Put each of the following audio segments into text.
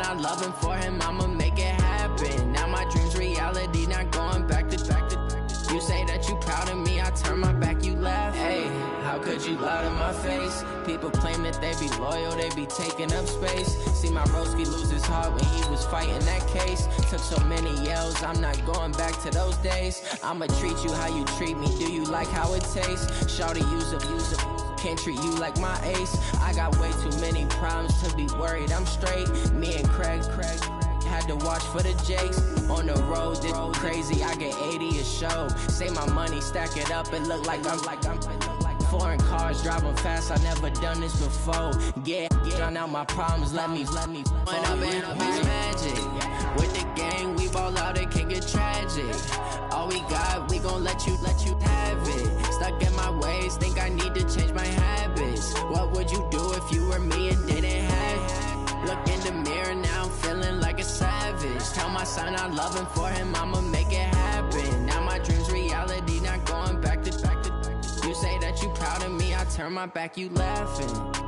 I love him, for him I'ma make it happen. Now my dream's reality, not going back to. You say that you proud of me, I turn my back, you laugh. Hey, how could you lie to my face? People claim that they be loyal, they be taking up space. See my broski lose his heart when he was fighting that case. Took so many yells, I'm not going back to those days. I'ma treat you how you treat me, do you like how it tastes? Shawty, use a can't treat you like my ace. I got way too many problems to be worried, I'm straight. Me and Craig had to watch for the Jakes. On the road, this crazy, I get 80 a show. Say my money, stack it up, it look like I'm foreign cars, driving fast, I never done this before. Get drown out my problems, let me When up and up is magic. With the gang, we ball out, it can get tragic. All we got, we gon' let you have it. Stuck in my ways, think I need to change my habits. What would you do if you were me and didn't have it? Look in the mirror now, I'm feeling like a savage. Tell my son I love him, for him I'ma make it happen. Now my dream's reality, not going back to. You say that you proud of me, I turn my back, you laughing.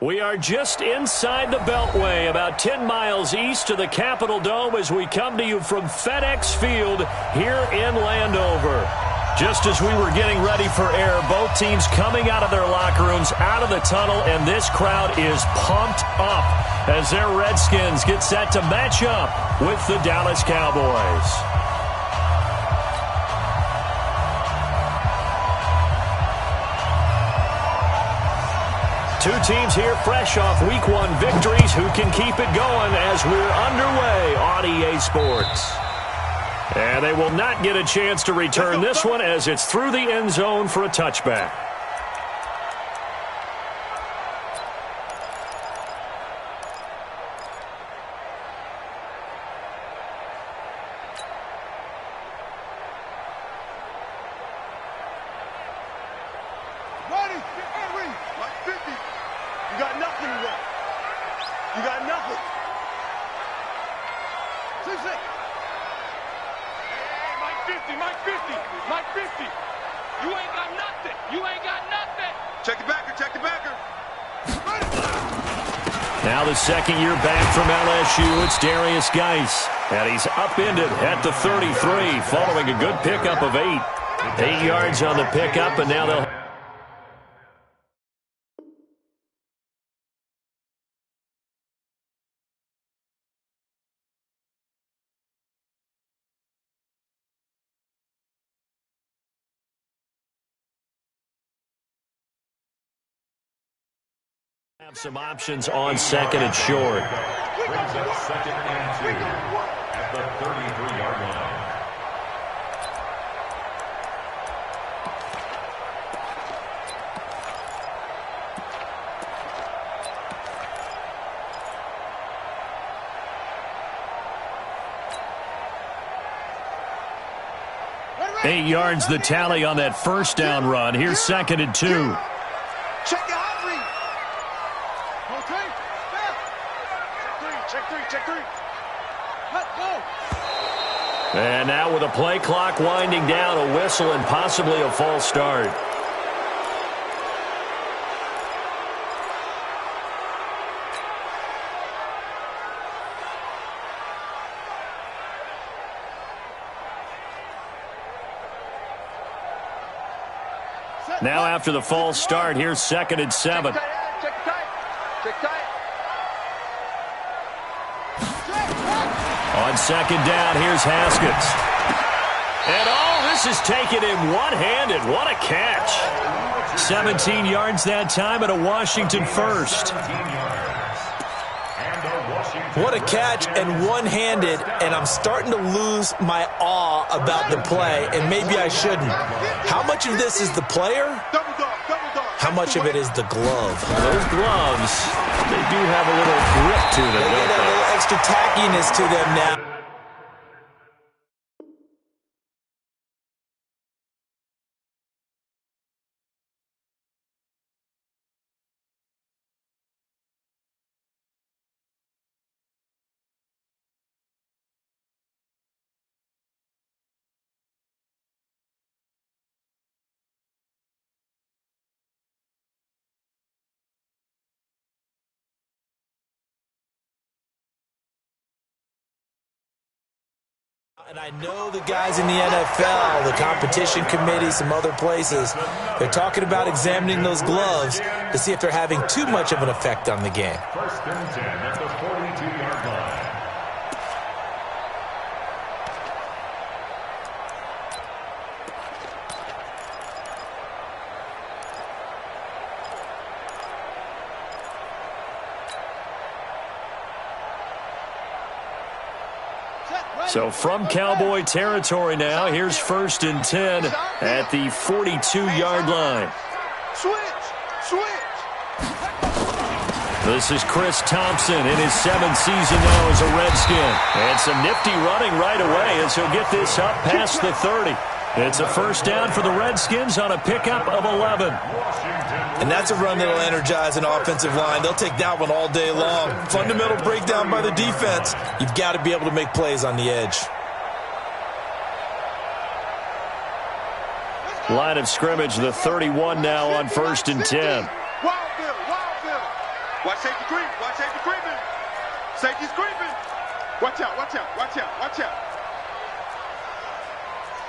We are just inside the Beltway, about 10 miles east of the Capitol Dome as we come to you from FedEx Field here in Landover. Just as we were getting ready for air, both teams coming out of their locker rooms, out of the tunnel, and this crowd is pumped up as their Redskins get set to match up with the Dallas Cowboys. Two teams here fresh off Week 1 victories who can keep it going as we're underway on EA Sports. And they will not get a chance to return this one as it's through the end zone for a touchback. Now the second year back from LSU, it's Darius Geis. And he's upended at the 33 following a good pickup of 8. 8 yards on the pickup, and now they'll... have some options on second and short. Brings up second and 2 at the 33-yard line. Eight yards the tally on that first down run. Here's second and 2. Check it out. Check three. Let's go. And now with a play clock winding down, a whistle and possibly a false start. Now after the false start, here's second and 7. Check tight. On second down, here's Haskins. And this is taken in one-handed. What a catch. 17 yards that time and a Washington first. What a catch and one-handed, and I'm starting to lose my awe about the play, and maybe I shouldn't. How much of this is the player? How much of it is the glove? Those gloves, they do have a little grip to them. They get a little extra tackiness to them now. And I know the guys in the NFL, the competition committee, some other places, they're talking about examining those gloves to see if they're having too much of an effect on the game. First and 10 at the 42-yard line. So from Cowboy territory now, here's first and 10 at the 42-yard line. Switch. This is Chris Thompson in his 7th season now as a Redskin. And some nifty running right away as he'll get this up past the 30. It's a first down for the Redskins on a pickup of 11. And that's a run that'll energize an offensive line. They'll take that one all day long. Fundamental breakdown by the defense. You've got to be able to make plays on the edge. Line of scrimmage, the 31 now on first and 10. Wild Bill. Watch safety creeping. Safety's creeping. Watch out.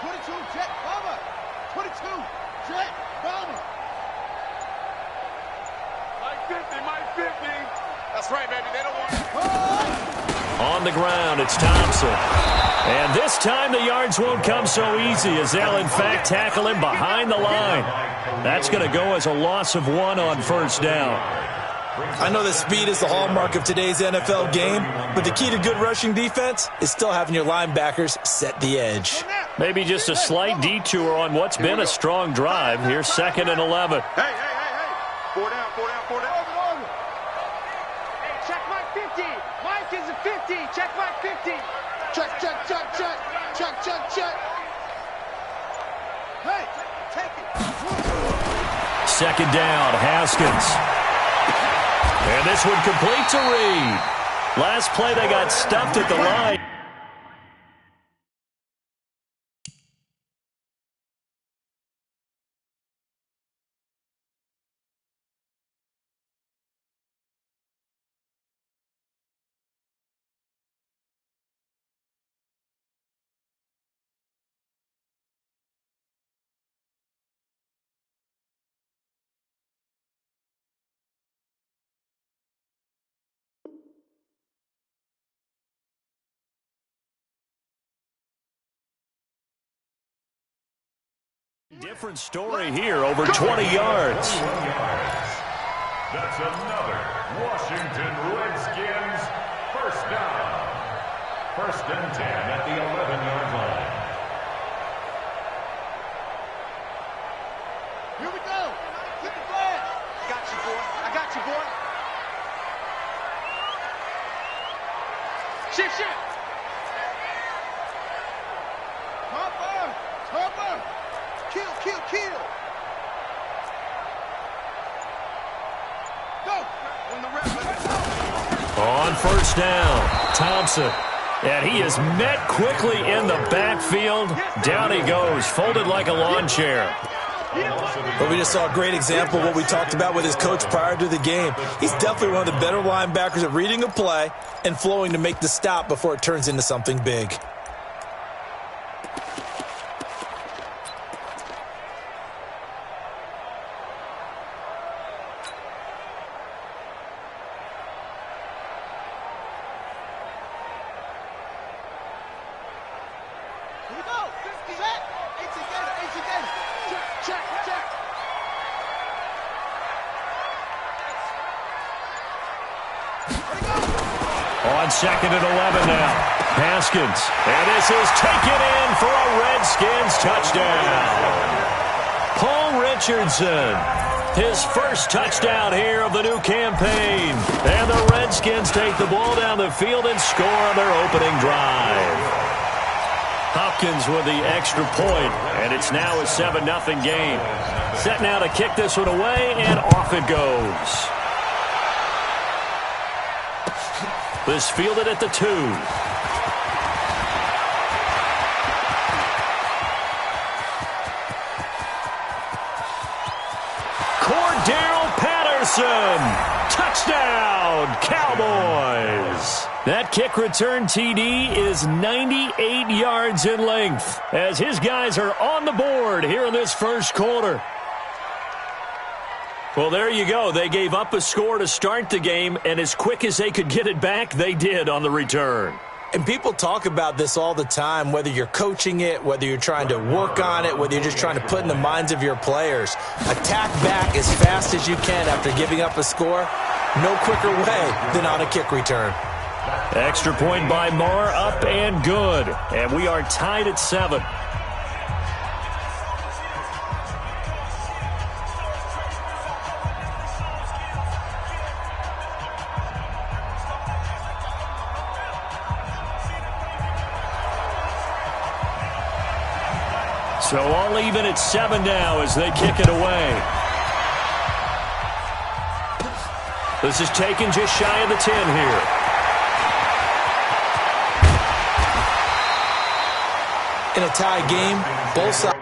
22, jet bomber. 22, jet bomber. Mike 50. That's right, baby. They don't want it. On the ground, it's Thompson. And this time the yards won't come so easy as they'll, in fact, tackle him behind the line. That's going to go as a loss of 1 on first down. I know that speed is the hallmark of today's NFL game, but the key to good rushing defense is still having your linebackers set the edge. Maybe just a slight detour on what's been a strong drive. Here's second and 11. Hey. 4 down. Hey, check Mike 50. Mike is a 50. Check Mike 50. Check. Hey, take it. Second down, Haskins. And this one complete to Reed. Last play, they got stuffed at the line. Different story here, over 20 yards. That's another Washington Redskins first down. First and 10 at the 11-yard line. Here we go. Get the flag. I got you, boy. Shift. Cover. Kill. Go. On first down, Thompson. And he is met quickly in the backfield. Down he goes, folded like a lawn chair. But we just saw a great example of what we talked about with his coach prior to the game. He's definitely one of the better linebackers at reading a play and flowing to make the stop before it turns into something big. On second and 11 now, Haskins. And this is taken in for a Redskins touchdown. Paul Richardson, his first touchdown here of the new campaign. And the Redskins take the ball down the field and score on their opening drive. Hopkins with the extra point, and it's now a 7-0 game. Set now to kick this one away, and off it goes. This fielded at the 2. Cordell Patterson. Touchdown, Cowboys. That kick return TD is 98 yards in length as his guys are on the board here in this first quarter. Well, there you go. They gave up a score to start the game, and as quick as they could get it back, they did on the return. And people talk about this all the time, whether you're coaching it, whether you're trying to work on it, whether you're just trying to put in the minds of your players. Attack back as fast as you can after giving up a score. No quicker way than on a kick return. Extra point by Marr, up and good. And we are tied at 7. So all even at 7 now as they kick it away. This is taken just shy of the 10 here. In a tie game, both sides.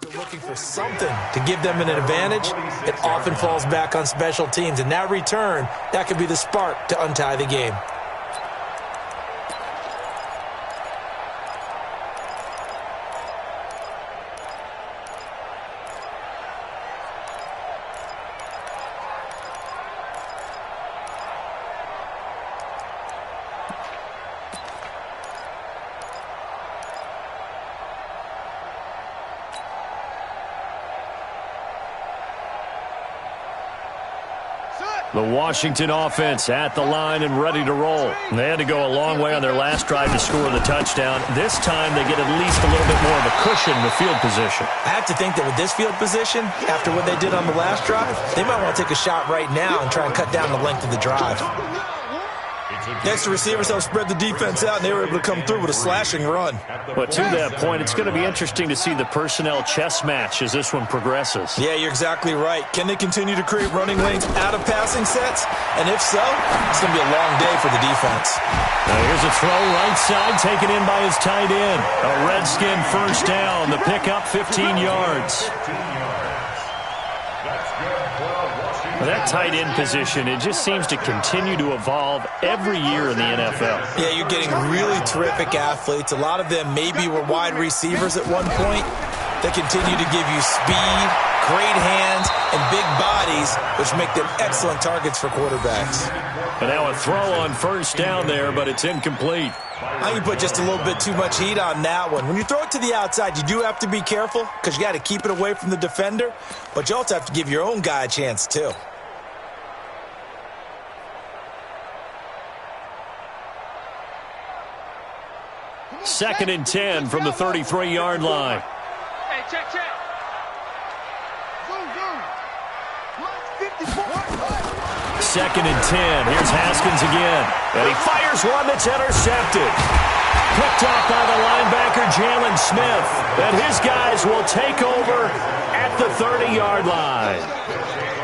They're looking for something to give them an advantage. It often falls back on special teams. And that return, that could be the spark to untie the game. The Washington offense at the line and ready to roll. They had to go a long way on their last drive to score the touchdown. This time they get at least a little bit more of a cushion in the field position. I have to think that with this field position, after what they did on the last drive, they might want to take a shot right now and try and cut down the length of the drive. Next, the receivers helped spread the defense out, and they were able to come through with a slashing run. But to that point, it's going to be interesting to see the personnel chess match as this one progresses. Yeah, you're exactly right. Can they continue to create running lanes out of passing sets? And if so, it's going to be a long day for the defense. Now here's a throw right side taken in by his tight end. A Redskin first down. The pickup 15 yards. That tight end position, it just seems to continue to evolve every year in the NFL. Yeah, you're getting really terrific athletes. A lot of them maybe were wide receivers at one point. They continue to give you speed, great hands, and big bodies, which make them excellent targets for quarterbacks. And now a throw on first down there, but it's incomplete. I can put just a little bit too much heat on that one. When you throw it to the outside, you do have to be careful because you got to keep it away from the defender, but you also have to give your own guy a chance too. Second and 10 from the 33-yard line. Hey, check. Second and 10. Here's Haskins again. And he fires one that's intercepted. Picked off by the linebacker, Jalen Smith. And his guys will take over at the 30-yard line.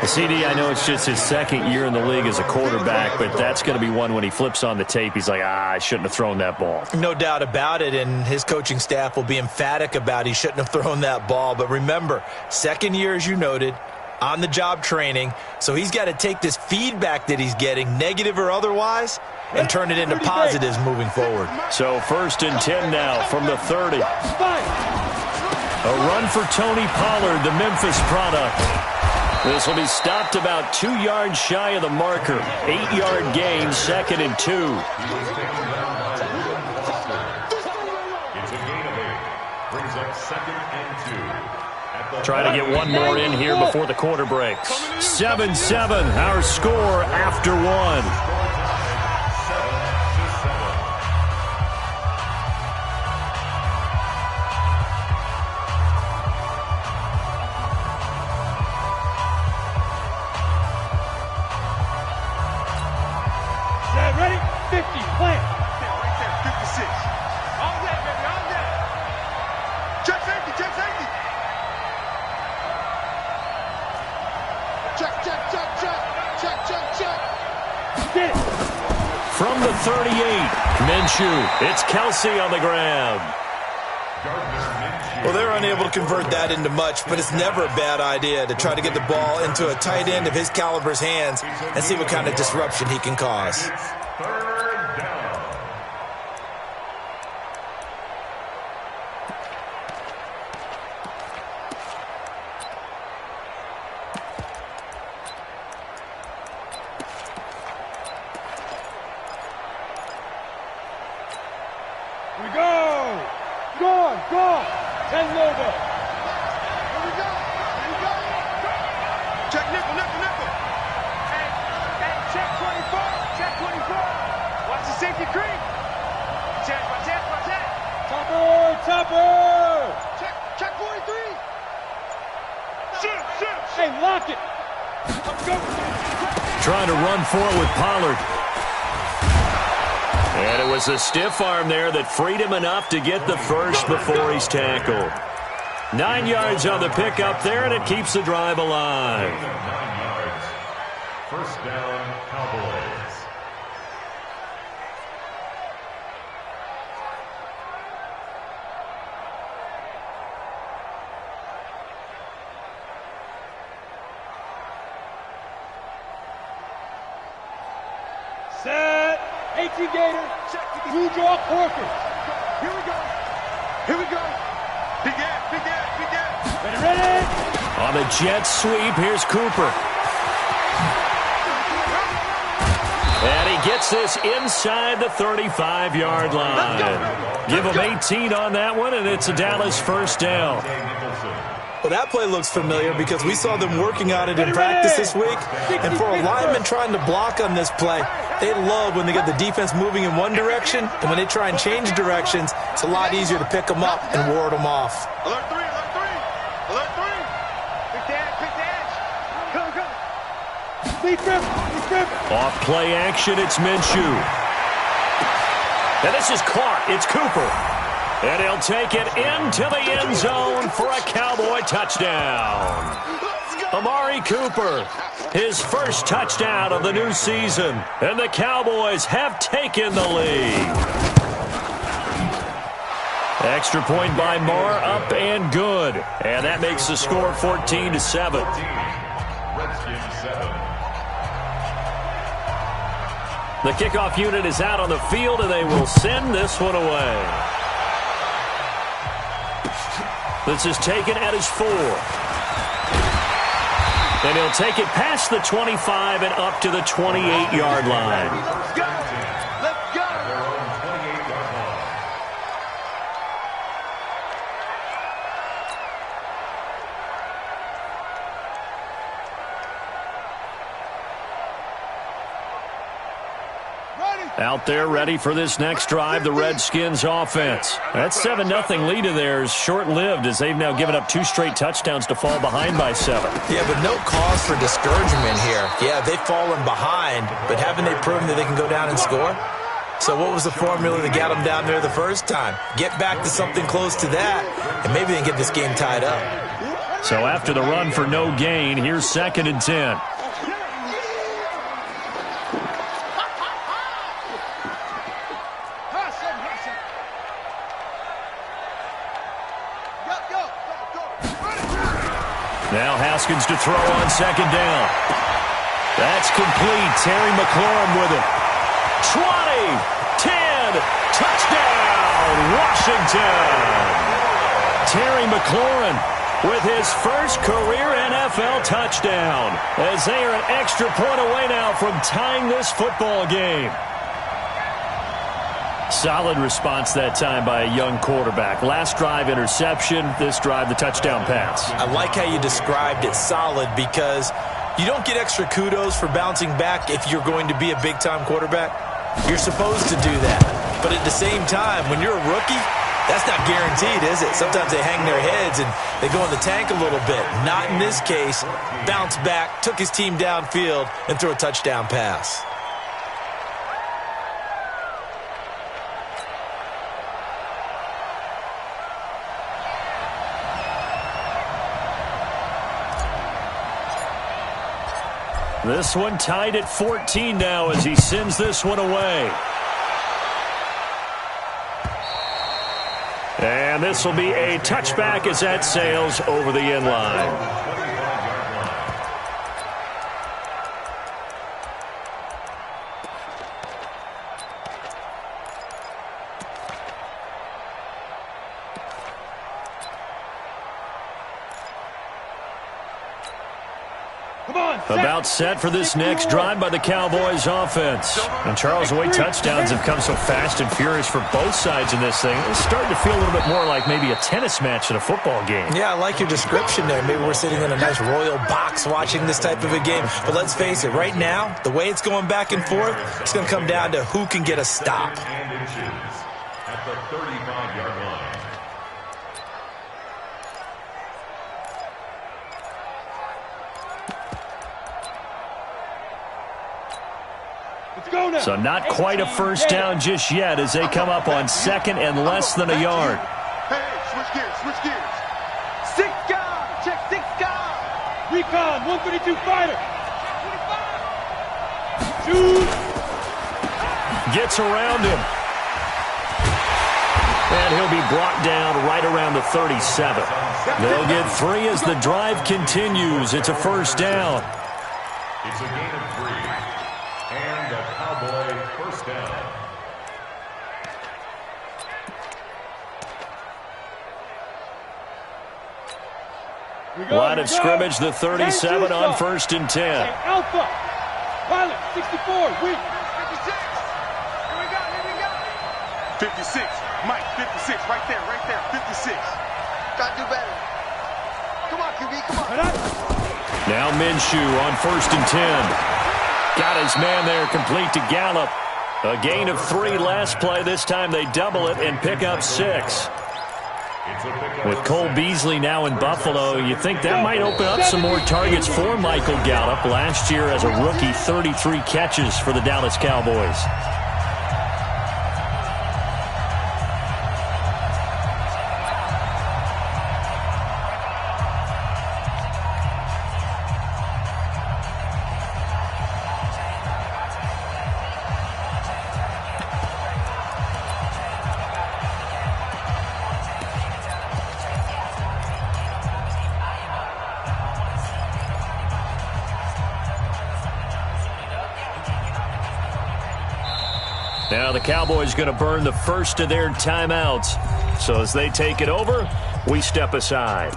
CD, I know it's just his second year in the league as a quarterback, but that's going to be one when he flips on the tape. He's like, I shouldn't have thrown that ball. No doubt about it, and his coaching staff will be emphatic about he shouldn't have thrown that ball. But remember, second year, as you noted, on-the-job training, so he's got to take this feedback that he's getting, negative or otherwise, and turn it into positives moving forward. So first and 10 now from the 30. A run for Tony Pollard, the Memphis product. This will be stopped about 2 yards shy of the marker. 8-yard gain, second and 2. It's a gain of 8. Brings up second and 2. Trying to get one more in here before the quarter breaks. 7-7, our score after one. Ready? 50, play. Right there, 56. All day, baby, all day. Check safety. Check. From the 38, Minshew. It's Kelsey on the grab. Well, they're unable to convert that into much, but it's never a bad idea to try to get the ball into a tight end of his caliber's hands and see what kind of disruption he can cause. Third down. We go! Go! 10 logo. Here we go! Check nickel. Hey, check 24. Watch the safety creep. Check. Topper! Check 43. Shoot. Hey, lock it. Let's go. Trying to run forward with Pollard. And it was a stiff arm there that freed him enough to get the first before he's tackled. 9 yards on the pickup there, and it keeps the drive alive. 9 yards. First down, Cowboys. Set. 18 Gator. Blue draw Corker. Here we go. Big ass. Ready. On the jet sweep, here's Cooper. And he gets this inside the 35-yard line. Give him 18 on that one, and it's a Dallas first down. Well, that play looks familiar because we saw them working on it in practice this week. And for a lineman trying to block on this play, they love when they get the defense moving in one direction, and when they try and change directions, it's a lot easier to pick them up and ward them off. Alert 3. Big dash. Go. Lead grip. Off play action, it's Minshew. And this is caught. It's Cooper. And he'll take it into the end zone for a Cowboy touchdown. Amari Cooper, his first touchdown of the new season. And the Cowboys have taken the lead. Extra point by Moore, up and good. And that makes the score 14-7. Redskins 7. The kickoff unit is out on the field, and they will send this one away. This is taken at his 4. And he'll take it past the 25 and up to the 28-yard line. Let's go. Their own 28-yard line. Out there ready for this next drive, the Redskins offense. That 7-0 lead of theirs short-lived as they've now given up 2 straight touchdowns to fall behind by 7. Yeah, but no cause for discouragement here. Yeah, they've fallen behind, but haven't they proven that they can go down and score? So what was the formula that got them down there the first time? Get back to something close to that, and maybe they can get this game tied up. So after the run for no gain, here's 2nd and 10. Now Haskins to throw on 2nd down. That's complete. Terry McLaurin with it. 20, 10, touchdown, Washington. Terry McLaurin with his first career NFL touchdown as they are an extra point away now from tying this football game. Solid response that time by a young quarterback. Last drive, interception. This drive, the touchdown pass. I like how you described it, solid, because you don't get extra kudos for bouncing back if you're going to be a big-time quarterback. You're supposed to do that. But at the same time, when you're a rookie, that's not guaranteed, is it? Sometimes they hang their heads and they go in the tank a little bit. Not in this case. Bounced back, took his team downfield, and threw a touchdown pass. This one tied at 14 now as he sends this one away. And this will be a touchback as that sails over the end line. About set for this next drive by the Cowboys offense. And Charles, the way touchdowns have come so fast and furious for both sides in this thing, it's starting to feel a little bit more like maybe a tennis match in a football game. Yeah, I like your description there. Maybe we're sitting in a nice royal box watching this type of a game. But let's face it, right now, the way it's going back and forth, it's going to come down to who can get a stop. At the 35-yard line. So not quite a first down just yet as they come up on second and less than a yard. Hey, switch gears, switch gears. 6 guys, check 6 guys. Recon, 132 fighter. Shoot. Gets around him. And he'll be brought down right around the 37. They'll get 3 as the drive continues. It's a first down. It's a gain of 3. And a Cowboy first down. Line of scrimmage, the 37 on 1st and 10. Alpha. Pilot, 64, weak. 56. Here we go. 56. Mike, 56. Right there, 56. Gotta do better. Come on, QB, come on. Now Minshew on 1st and 10. Got his man there, complete to Gallup. A gain of 3 last play. This time they double it and pick up 6. With Cole Beasley now in Buffalo, you think that might open up some more targets for Michael Gallup. Last year as a rookie, 33 catches for the Dallas Cowboys. Now the Cowboys going to burn the first of their timeouts. So as they take it over, we step aside.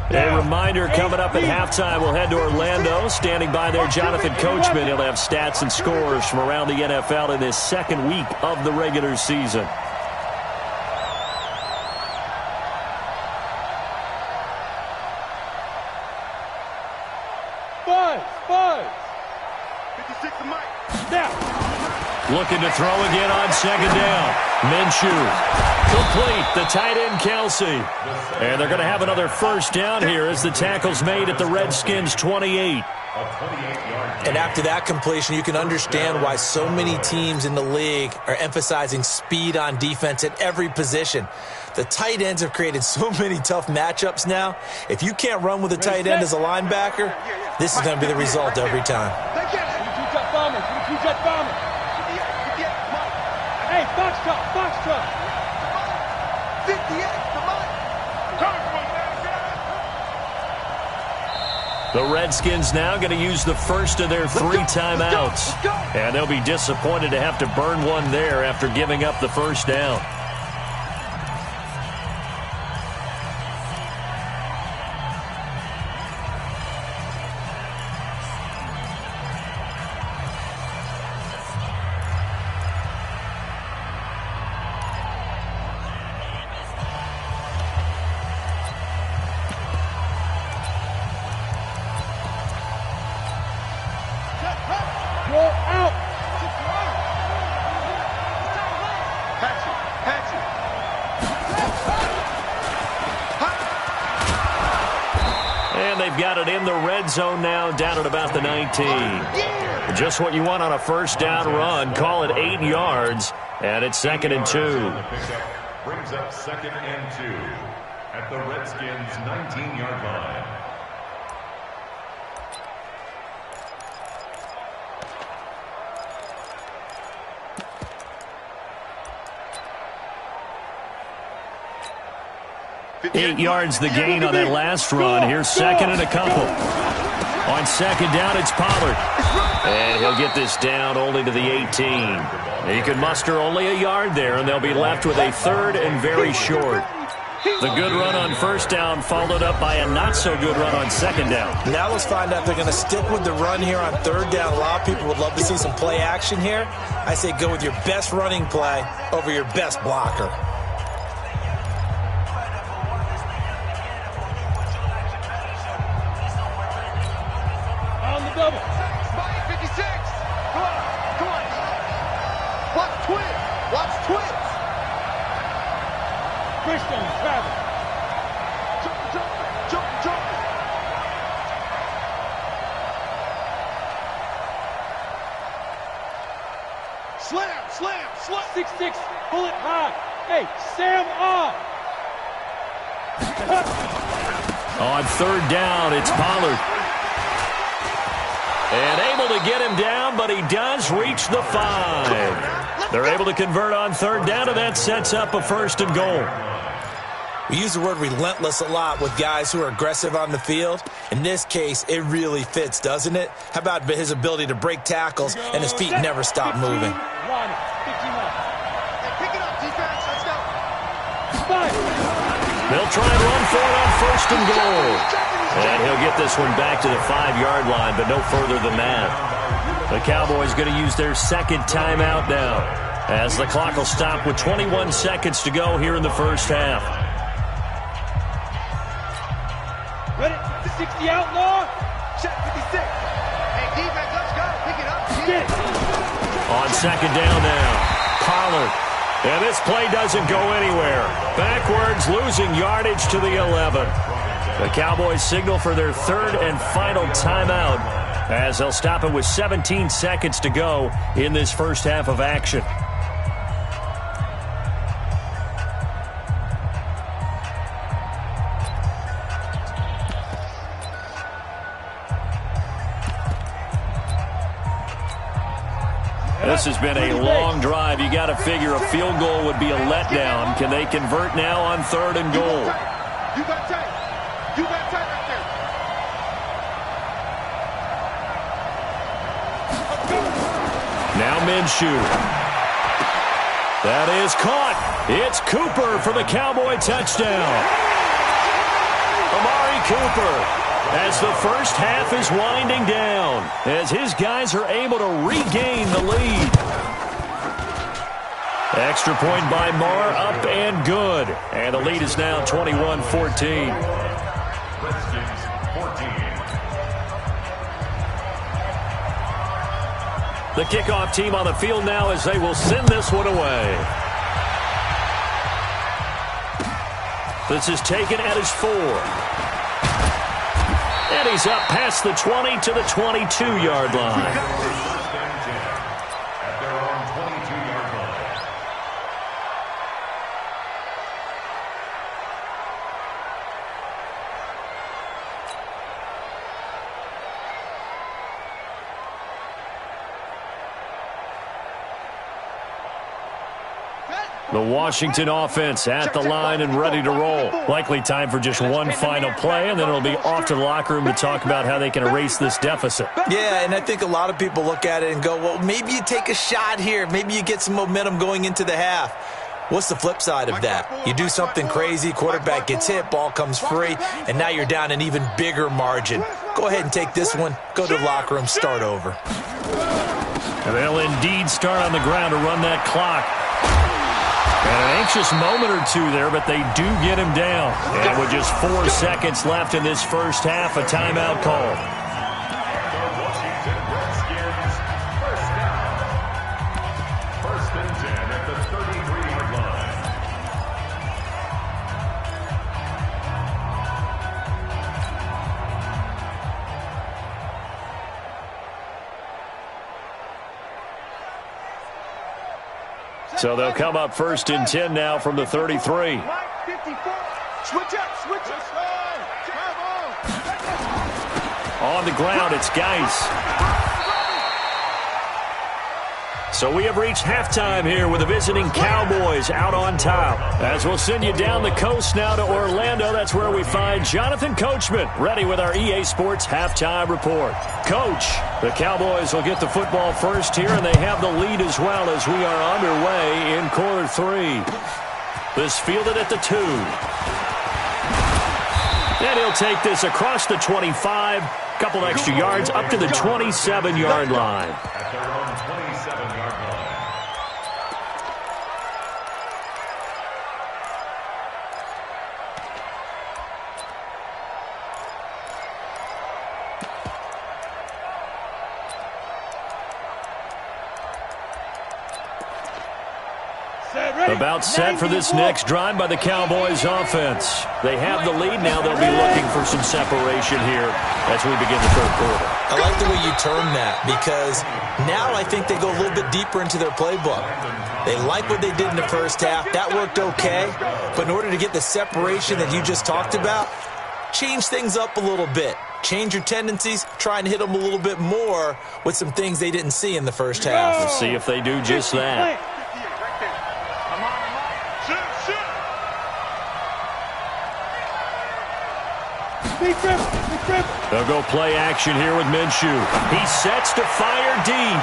A reminder, coming up at halftime, we'll head to Orlando. Standing by there, Jonathan Coachman. He'll have stats and scores from around the NFL in this second week of the regular season. Five. 56 to Mike. Now. Looking to throw again on second down. Minshew. Complete, the tight end Kelsey. And they're going to have another first down here as the tackle's made at the Redskins 28. And after that completion, you can understand why so many teams in the league are emphasizing speed on defense at every position. The tight ends have created so many tough matchups now. If you can't run with a tight end as a linebacker, this is going to be the result every time. Hey, Foxtrot. 58 to Mike. The Redskins now going to use the first of their 3 timeouts. And they'll be disappointed to have to burn one there after giving up the first down. And they've got it in the red zone now, down at about the 19. Just what you want on a first down run. Call it 8 yards, and it's 2nd and 2. Brings up 2nd and 2 at the Redskins' 19-yard line. Eight yards the gain on that last run. Here's 2nd and a couple. On 2nd down, it's Pollard. And he'll get this down only to the 18. He can muster only a yard there, and they'll be left with a 3rd and very short. The good run on first down followed up by a not-so-good run on 2nd down. Now let's find out if they're going to stick with the run here on 3rd down. A lot of people would love to see some play action here. I say go with your best running play over your best blocker. Double. 56. Come on. Come on. Watch twins. Watch twins. Christian travel. Jump. Slam. 6-6. Pull it high. Hey, Sam off. On 3rd down, it's Pollard. And able to get him down, but he does reach the 5. They're able to convert on 3rd down, and that sets up a 1st and goal. We use the word relentless a lot with guys who are aggressive on the field. In this case, it really fits, doesn't it? How about his ability to break tackles and his feet never stop moving? Pick it up, defense. Let's go. They'll try and run for it on 1st and goal. And he'll get this one back to the 5-yard line, but no further than that. The Cowboys going to use their 2nd timeout now, as the clock will stop with 21 seconds to go here in the first half. Ready? 60 outlaw. Check 56. Hey, defense, let's go. Pick it up. Get it. On 2nd down now, Pollard. And this play doesn't go anywhere. Backwards, losing yardage to the 11. The Cowboys signal for their 3rd and final timeout, as they'll stop it with 17 seconds to go in this first half of action. This has been a long drive. You got to figure a field goal would be a letdown. Can they convert now on 3rd and goal? You got tight. You got tight right there. Now Minshew. That is caught. It's Cooper for the Cowboy touchdown. Amari Cooper, as the first half is winding down, as his guys are able to regain the lead. Extra point by Marr, up and good. And the lead is now 21-14. Redskins 14. The kickoff team on the field now as they will send this one away. This is taken at his 4. And he's up past the 20 to the 22-yard line. First and 10 at their own 22-yard line. The Washington offense at the line and ready to roll. Likely time for just one final play, and then it'll be off to the locker room to talk about how they can erase this deficit. Yeah, and I think a lot of people look at it and go, well, maybe you take a shot here. Maybe you get some momentum going into the half. What's the flip side of that? You do something crazy, quarterback gets hit, ball comes free, and now you're down an even bigger margin. Go ahead and take this one, go to the locker room, start over. And they'll indeed start on the ground to run that clock. And an anxious moment or two there, but they do get him down. And with just 4 seconds left in this first half, a timeout call. The Washington Redskins, first down. 1st and 10 at the 33-yard line. So they'll come up 1st and 10 now from the 33. On the ground, it's Geis. So we have reached halftime here with the visiting Cowboys out on top. As we'll send you down the coast now to Orlando, that's where we find Jonathan Coachman, ready with our EA Sports halftime report. Coach, the Cowboys will get the football first here, and they have the lead as well as we are underway in quarter 3. This fielded at the 2. And he'll take this across the 25, couple extra yards up to the 27-yard line. At their own 27-yard line. About set for this next drive by the Cowboys offense. They have the lead now. They'll be looking for some separation here as we begin the third quarter. I like the way you term that because now I think they go a little bit deeper into their playbook. They like what they did in the first half. That worked okay. But in order to get the separation that you just talked about, change things up a little bit. Change your tendencies, try and hit them a little bit more with some things they didn't see in the first half. Let's see if they do just that. They'll go play action here with Minshew. He sets to fire deep.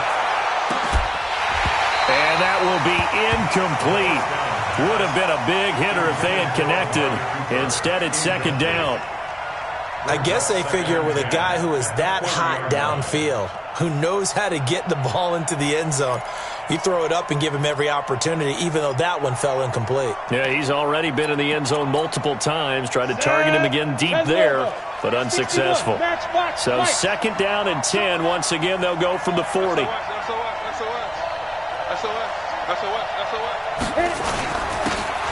And that will be incomplete. Would have been a big hitter if they had connected. Instead, it's 2nd down. I guess they figure with a guy who is that hot downfield, who knows how to get the ball into the end zone, you throw it up and give him every opportunity, even though that one fell incomplete. Yeah, he's already been in the end zone multiple times. Tried to target him again deep there, but unsuccessful. So 2nd down and 10. Once again, they'll go from the 40.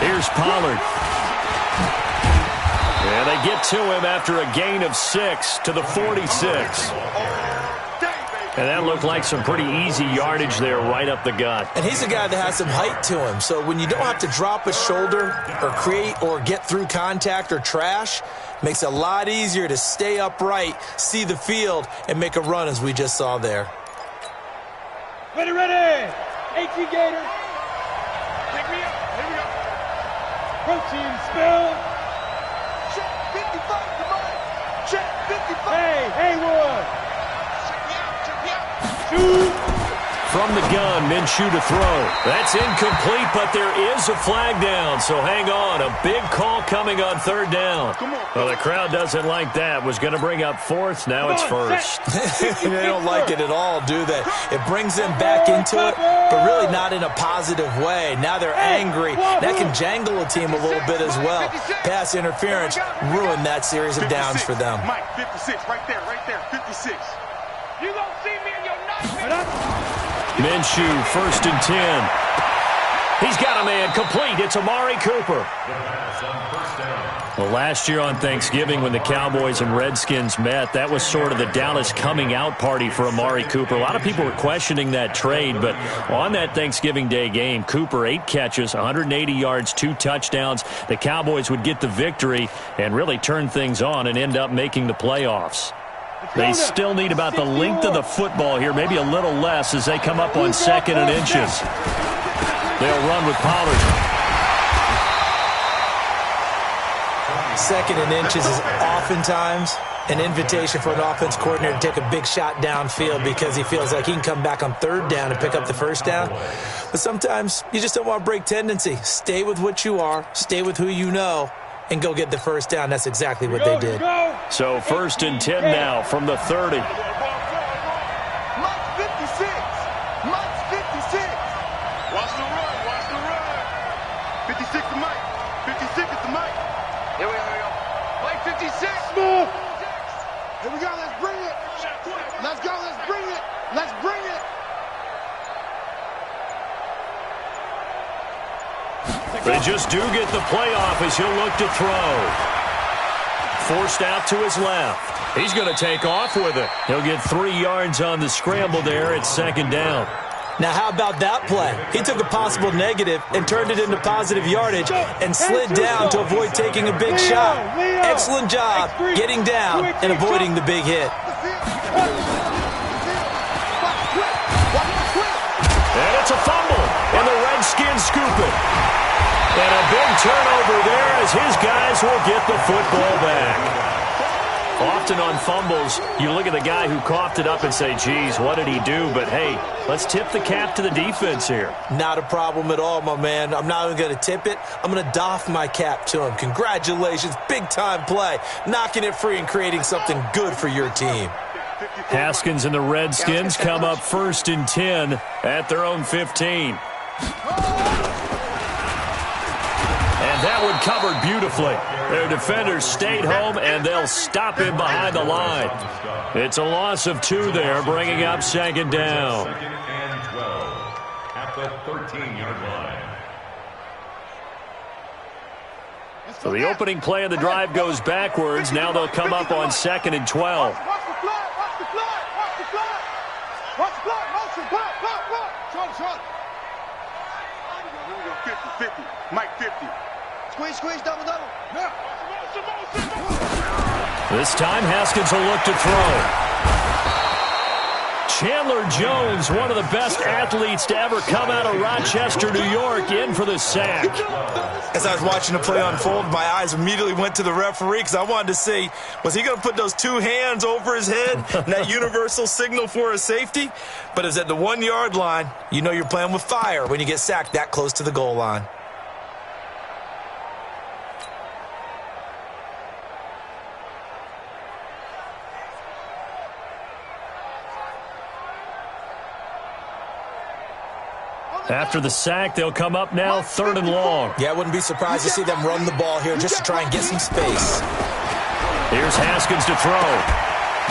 Here's Pollard. And they get to him after a gain of 6 to the 46. And that looked like some pretty easy yardage there right up the gut. And he's a guy that has some height to him. So when you don't have to drop a shoulder or create or get through contact or trash, makes it a lot easier to stay upright, see the field, and make a run as we just saw there. Ready, ready. AT Gator. Pick me up. Here we go. Protein spill. Check 55 to mine. Check 55. Hey, Haywood. From the gun, Minshew to throw. That's incomplete, but there is a flag down, so hang on. A big call coming on 3rd down. Well, the crowd doesn't like that. Was going to bring up 4th. Now it's 1st. They don't like it at all, do they? It brings them back into it, but really not in a positive way. Now they're angry. That can jangle a team a little bit as well. Pass interference ruined that series of downs for them. Mike, 56, right there, 56. You gonna see me in your nightmare. Minshew, 1st and 10. He's got a man complete. It's Amari Cooper. Well, last year on Thanksgiving when the Cowboys and Redskins met, that was sort of the Dallas coming out party for Amari Cooper. A lot of people were questioning that trade, but on that Thanksgiving Day game, Cooper 8 catches, 180 yards, 2 touchdowns. The Cowboys would get the victory and really turn things on and end up making the playoffs. They still need about the length of the football here, maybe a little less as they come up on 2nd and inches. They'll run with Pollard. 2nd and inches is oftentimes an invitation for an offense coordinator to take a big shot downfield because he feels like he can come back on 3rd down and pick up the 1st down. But sometimes you just don't want to break tendency. Stay with what you are, stay with who you know, and go get the 1st down. That's exactly what they did. So 1st and 10 now from the 30. Mike's 56. Mike's 56. Watch the run. Watch the run. 56 to Mike. 56 is to Mike. Here we go. Mike 56. Smooth. Here we go. Let's bring it. Let's go. Let's bring it. Let's bring it. They just do get the playoff as he'll look to throw. Forced out to his left. He's going to take off with it. He'll get 3 yards on the scramble there at 2nd down. Now, how about that play? He took a possible negative and turned it into positive yardage and slid down to avoid taking a big shot. Excellent job getting down and avoiding the big hit. And it's a fumble, and the Redskins scoop it. And a big turnover there as his guys will get the football back. Often on fumbles, you look at the guy who coughed it up and say, geez, what did he do? But, hey, let's tip the cap to the defense here. Not a problem at all, my man. I'm not even going to tip it. I'm going to doff my cap to him. Congratulations, big-time play. Knocking it free and creating something good for your team. Haskins and the Redskins come up 1st and 10 at their own 15. And that one covered beautifully. Their defenders stayed home, and they'll stop him behind the line. It's a loss of 2 there, bringing up 2nd down. 2nd and 12 at the 13-yard line. So the opening play of the drive goes backwards. Now they'll come up on 2nd and 12. Watch the fly. Watch the fly. Watch the fly. Watch the fly. Motion. Fly. Charlie. Here we go. 50. Mike 50. Squeeze, double. Yeah. This time, Haskins will look to throw. Chandler Jones, one of the best athletes to ever come out of Rochester, New York, in for the sack. As I was watching the play unfold, my eyes immediately went to the referee because I wanted to see, was he going to put those 2 hands over his head and that universal signal for a safety? But it was at the 1-yard line. You know you're playing with fire when you get sacked that close to the goal line. After the sack, they'll come up now 3rd and long. Yeah, I wouldn't be surprised to see them run the ball here just to try and get some space. Here's Haskins to throw.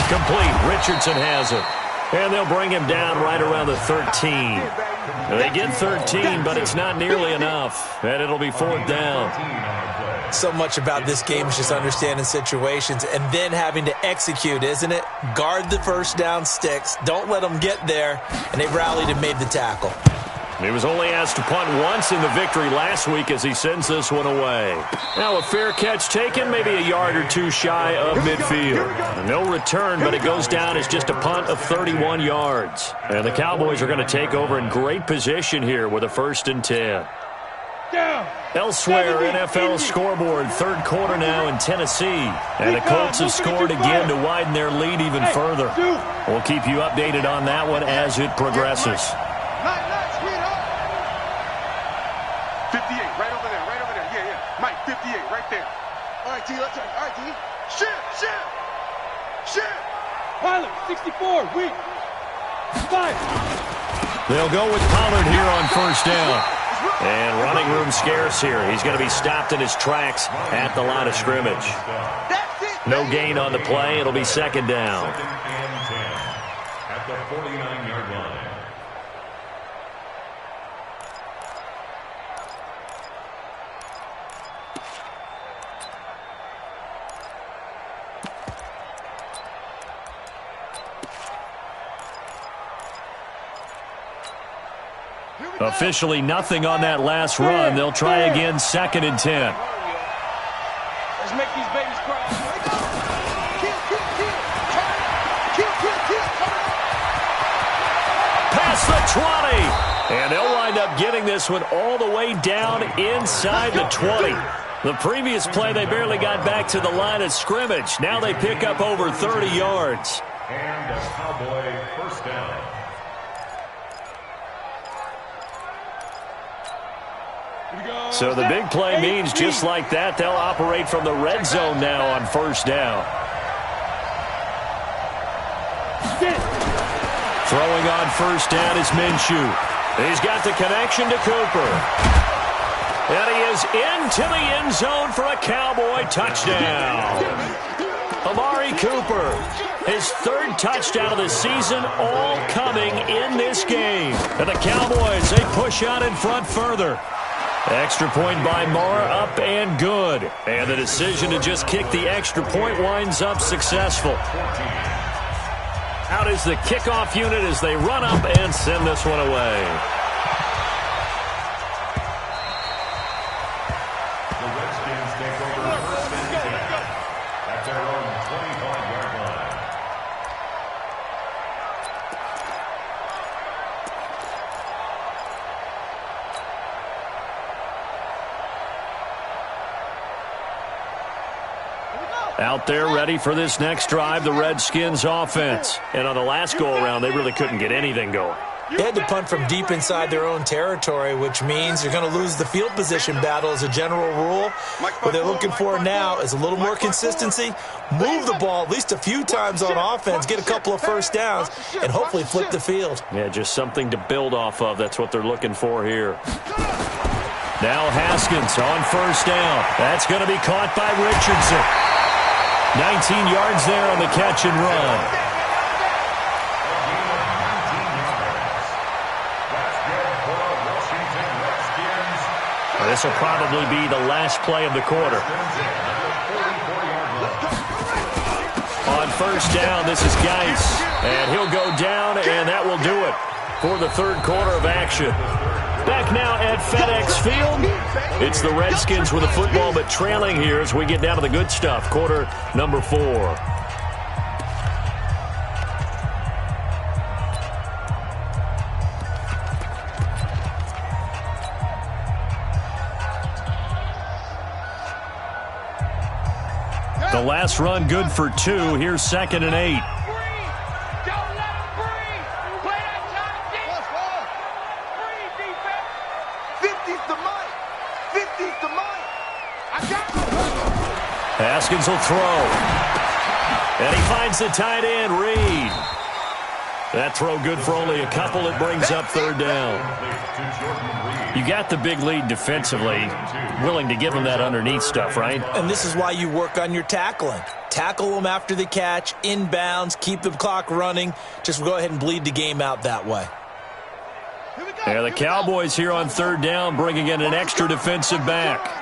Complete. Richardson has it. And they'll bring him down right around the 13. They get 13, but it's not nearly enough. And it'll be 4th down. So much about this game is just understanding situations and then having to execute, isn't it? Guard the first down sticks. Don't let them get there. And they rallied and made the tackle. He was only asked to punt once in the victory last week as he sends this one away. Now a fair catch taken, maybe a yard or 2 shy of midfield. No return, but it goes down as just a punt of 31 yards. And the Cowboys are going to take over in great position here with a 1st and 10. Elsewhere, NFL scoreboard, 3rd quarter now in Tennessee. And the Colts have scored again to widen their lead even further. We'll keep you updated on that one as it progresses. 58, right over there. Yeah. Mike, 58, right there. All right, T, let's turn. All right, T. Shit. Pilot, 64, weak. 5. They'll go with Pollard here on 1st down. And running room scarce here. He's going to be stopped in his tracks at the line of scrimmage. No gain on the play. It'll be 2nd down. 2nd and 10 at the 49-yard line. Officially nothing on that last run. They'll try again, 2nd and 10. Let's make these babies cry. Past the 20. And they'll wind up getting this one all the way down inside the 20. The previous play, they barely got back to the line of scrimmage. Now they pick up over 30 yards. And a Cowboy 1st down. So the big play means just like that, they'll operate from the red zone now on 1st down. Throwing on 1st down is Minshew. He's got the connection to Cooper. And he is into the end zone for a Cowboy touchdown. Amari Cooper, his 3rd touchdown of the season, all coming in this game. And the Cowboys, they push out in front further. Extra point by Marr, up and good. And the decision to just kick the extra point winds up successful. Out is the kickoff unit as they run up and send this one away. The Redskins take over first and 10 at their own 25-yard line. Out there ready for this next drive, the Redskins offense. And on the last go-around, they really couldn't get anything going. They had to punt from deep inside their own territory, which means you're going to lose the field position battle as a general rule. What they're looking for now is a little more consistency, move the ball at least a few times on offense, get a couple of first downs, and hopefully flip the field. Yeah, just something to build off of. That's what they're looking for here. Now Haskins on first down. That's going to be caught by Richardson. 19 yards there on the catch and run. This will probably be the last play of the quarter. On first down, this is Geis. And he'll go down, and that will do it for the third quarter of action. Back now at FedEx Field. It's the Redskins with the football, but trailing here as we get down to the good stuff. Quarter number 4. The last run good for 2. Here's 2nd and 8. Haskins will throw. And he finds the tight end, Reed. That throw good for only a couple. It brings up third down. You got the big lead defensively. Willing to give them that underneath stuff, right? And this is why you work on your tackling. Tackle them after the catch, inbounds, keep the clock running. Just go ahead and bleed the game out that way. Yeah, the Cowboys here on third down bringing in an extra defensive back.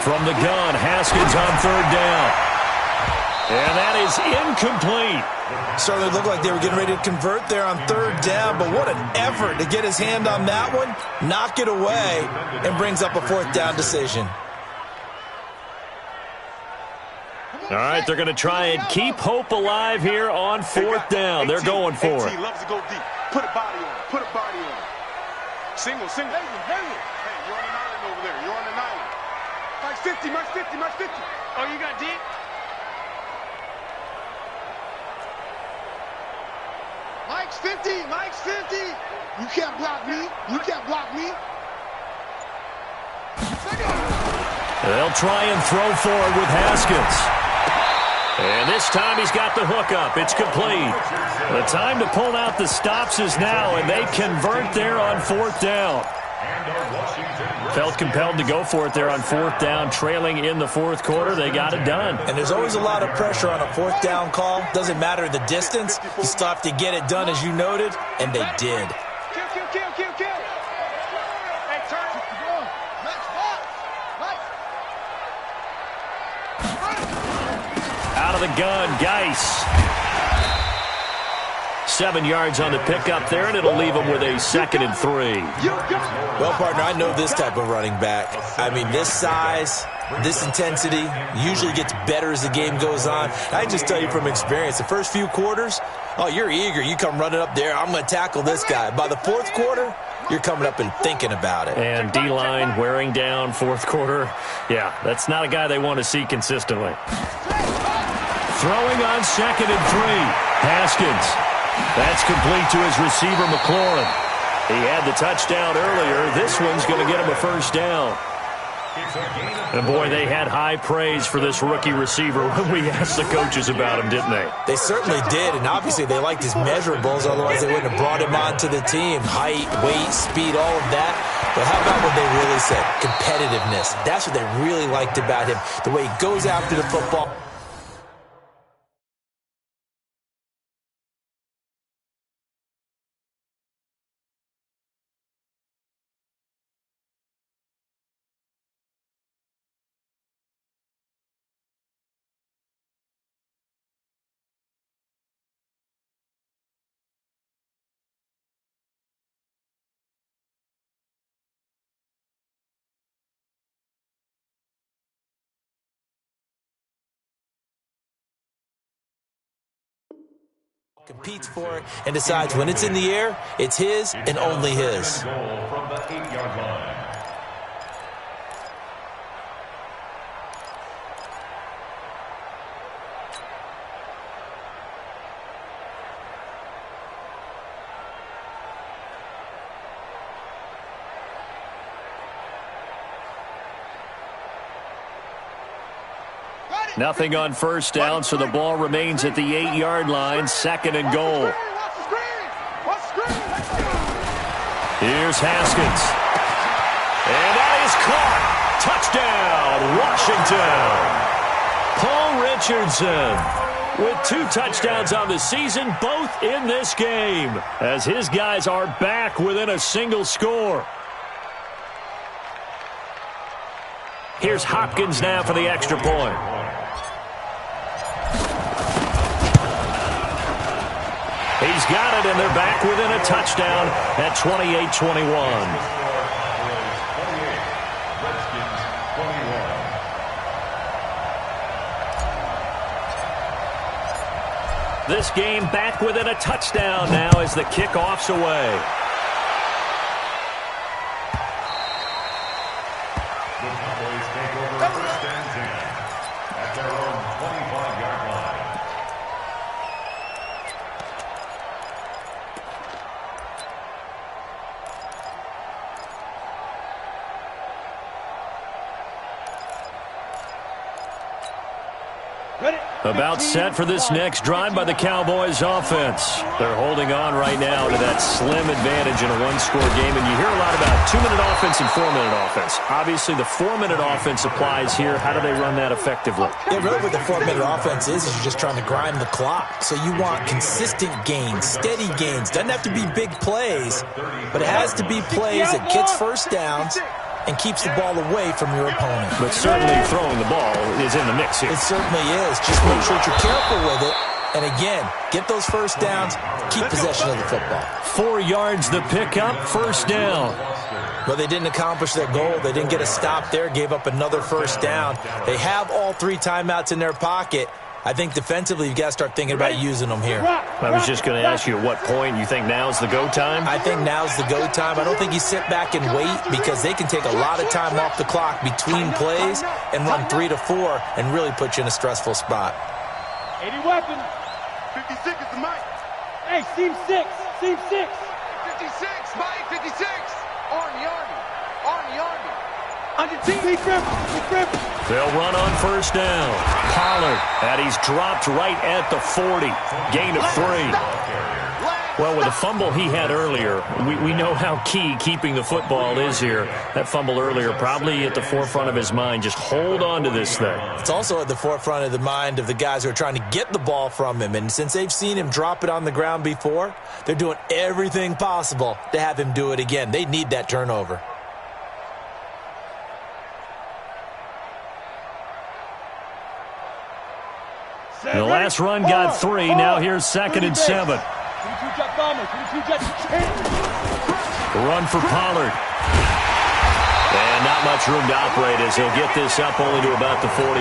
From the gun, Haskins on third down. And that is incomplete. Certainly looked like they were getting ready to convert there on third down, but what an effort to get his hand on that one, knock it away, and brings up a fourth down decision. All right, they're going to try and keep hope alive here on fourth down. They're going for it. loves to go deep. Put a body on it. Put a body on it. Single. Hey, you're on an island over there. You're on an island. Max 50, max 50, max 50. Oh, you got deep? Mike's 50, Mike's 50. You can't block me. You can't block me. They'll try and throw forward with Haskins. And this time he's got the hook up. It's complete. The time to pull out the stops is now, and they convert there on fourth down. Felt compelled to go for it there on fourth down, trailing in the fourth quarter. They got it done. And there's always a lot of pressure on a fourth down call. Doesn't matter the distance. You still have to get it done, as you noted, and they did. Kill. Hey, turn. Out of the gun, Geis. 7 yards on the pickup there, and it'll leave him with a 2nd and 3. Well, partner, I know this type of running back. I mean, this size, this intensity usually gets better as the game goes on. I just tell you from experience, the first few quarters, oh, you're eager. You come running up there, I'm going to tackle this guy. By the fourth quarter, you're coming up and thinking about it. And D-line wearing down fourth quarter. Yeah, that's not a guy they want to see consistently. Throwing on 2nd and 3. Haskins. That's complete to his receiver, McLaurin. He had the touchdown earlier. This one's going to get him a first down. And, boy, they had high praise for this rookie receiver when we asked the coaches about him, didn't they? They certainly did, and obviously they liked his measurables. Otherwise, they wouldn't have brought him onto the team. Height, weight, speed, all of that. But how about what they really said? Competitiveness. That's what they really liked about him. The way he goes after the football. Competes for it and decides when it's in the air, it's his and only his. Goal from the 8-yard line. Nothing on first down, so the ball remains at the 8-yard line, 2nd and goal. Here's Haskins. And that is caught. Touchdown, Washington. Paul Richardson with 2 touchdowns on the season, both in this game, as his guys are back within a single score. Here's Hopkins now for the extra point. He's got it, and they're back within a touchdown at 28-21. This game back within a touchdown now as the kickoff's away. The Cowboys take over 1st and 10 at their own 25-yard line. About set for this next drive by the Cowboys offense. They're holding on right now to that slim advantage in a one-score game, and you hear a lot about 2-minute offense and 4-minute offense. Obviously, the 4-minute offense applies here. How do they run that effectively? Yeah, really what the 4-minute offense is you're just trying to grind the clock. So you want consistent gains, steady gains. Doesn't have to be big plays, but it has to be plays that gets first downs and keeps the ball away from your opponent. But certainly throwing the ball is in the mix here. It certainly is. Just make sure that you're careful with it. And again, get those first downs, keep possession of the football. 4 yards the pickup, first down. Well, they didn't accomplish their goal. They didn't get a stop there, gave up another first down. They have all 3 timeouts in their pocket. I think defensively, you've got to start thinking about using them here. I was just going to ask you at what point you think now's the go time? I think now's the go time. I don't think you sit back and wait because they can take a lot of time off the clock between plays and run 3 to 4 and really put you in a stressful spot. 80 weapons. 56 is the mic. Hey, seam 6. Seam 6. 56, Mike, 56. Army. Under team. Big grip. They'll run on first down. Pollard, and he's dropped right at the 40. Gain of 3. Well, with the fumble he had earlier, we know how key keeping the football is here. That fumble earlier probably at the forefront of his mind. Just hold on to this thing. It's also at the forefront of the mind of the guys who are trying to get the ball from him. And since they've seen him drop it on the ground before, they're doing everything possible to have him do it again. They need that turnover. The last run got 3. Now here's 2nd and 7. Run for Pollard. And not much room to operate as he'll get this up only to about the 41.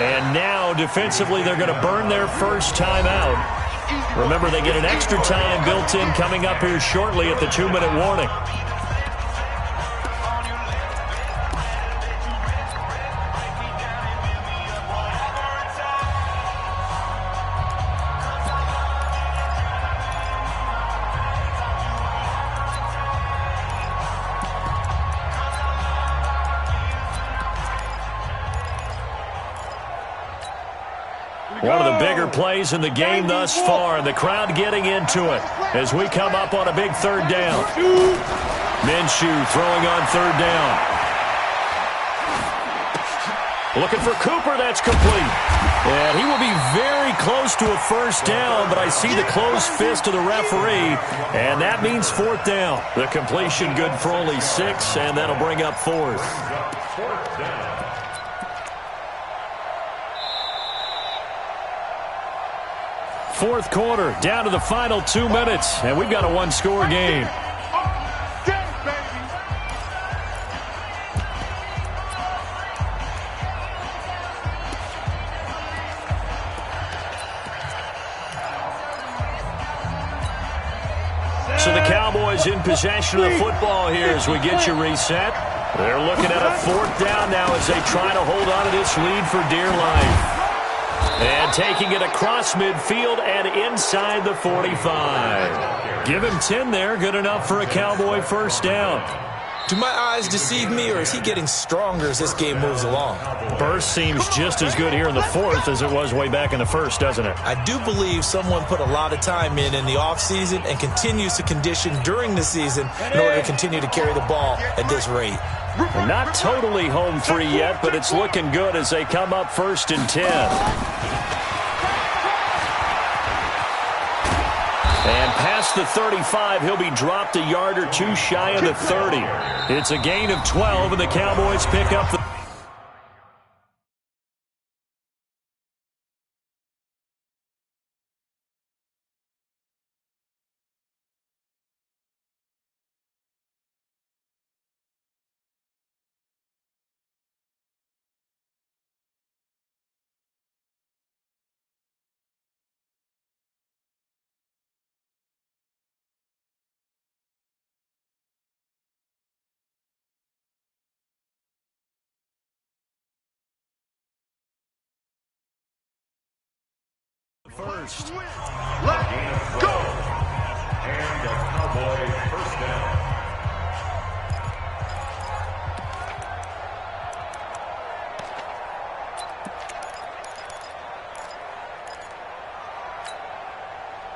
And now defensively they're going to burn their first time out. Remember, they get an extra time built in coming up here shortly at the 2-minute warning. One of the bigger plays in the game thus far, and the crowd getting into it as we come up on a big 3rd down. Minshew throwing on 3rd down. Looking for Cooper, that's complete. And he will be very close to a first down, but I see the closed fist of the referee, and that means 4th down. The completion good for only 6, and that'll bring up 4th. 4th down. Fourth quarter, down to the final 2 minutes, and we've got a one-score game. So the Cowboys in possession of the football here as we get you reset. They're looking at a 4th down now as they try to hold on to this lead for dear life. And taking it across midfield and inside the 45. Give him 10 there. Good enough for a Cowboy first down. Do my eyes deceive me, or is he getting stronger as this game moves along? Burst seems just as good here in the 4th as it was way back in the 1st, doesn't it? I do believe someone put a lot of time in the offseason and continues to condition during the season in order to continue to carry the ball at this rate. We're not totally home free yet, but it's looking good as they come up 1st and 10. And past the 35, he'll be dropped a yard or two shy of the 30. It's a gain of 12, and the Cowboys pick up the... First. Let's go! And the Cowboy first down.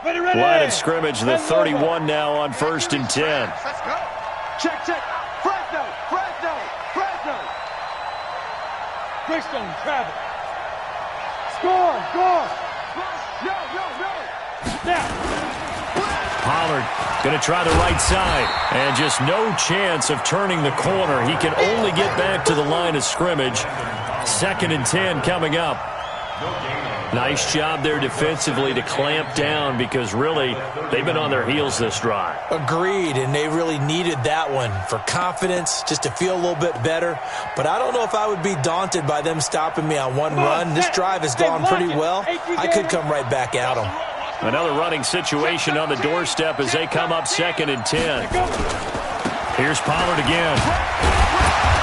Ready. Line of scrimmage, the 31 now on 1st and 10. Let's go! Check. Fresno. Greystone, travel. Score. No. Now. Pollard going to try the right side. And just no chance of turning the corner. He can only get back to the line of scrimmage. 2nd and 10 coming up. Nice job there defensively to clamp down because really they've been on their heels this drive. Agreed, and they really needed that one for confidence, just to feel a little bit better. But I don't know if I would be daunted by them stopping me on one run. This drive has gone pretty well. I could come right back at them. Another running situation on the doorstep as they come up 2nd and 10. Here's Pollard again.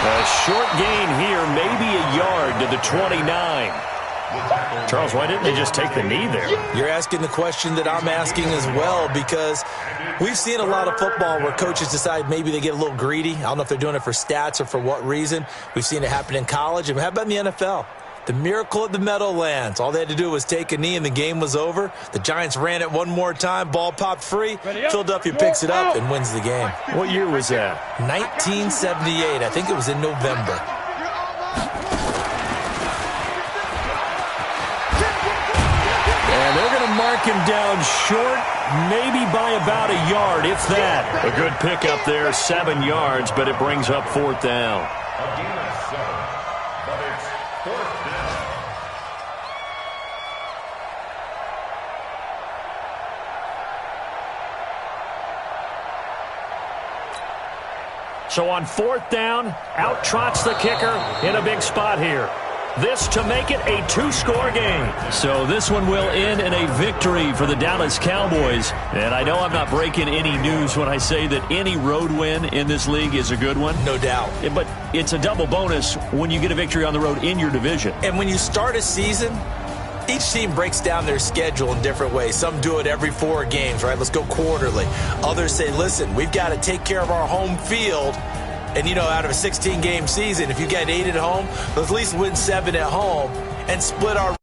A short gain here, maybe a yard to the 29. Charles, why didn't they just take the knee there? You're asking the question that I'm asking as well, because we've seen a lot of football where coaches decide maybe they get a little greedy. I don't know if they're doing it for stats or for what reason. We've seen it happen in college, and how about in the NFL? The miracle at the Meadowlands. All they had to do was take a knee and the game was over. The Giants ran it one more time. Ball popped free. Philadelphia picks it up and wins the game. What year was that? 1978. I think it was in November. And they're going to mark him down short, maybe by about a yard, if that. A good pickup there, 7 yards, but it brings up 4th down. A gain of 7, but it's 4th down. So on 4th down, out trots the kicker in a big spot here. This to make it a 2-score game. So this one will end in a victory for the Dallas Cowboys. And I know I'm not breaking any news when I say that any road win in this league is a good one. No doubt. But it's a double bonus when you get a victory on the road in your division. And when you start a season, each team breaks down their schedule in different ways. Some do it every 4 games, right? Let's go quarterly. Others say, listen, we've got to take care of our home field. And, out of a 16-game season, if you get 8 at home, let's at least win 7 at home and split our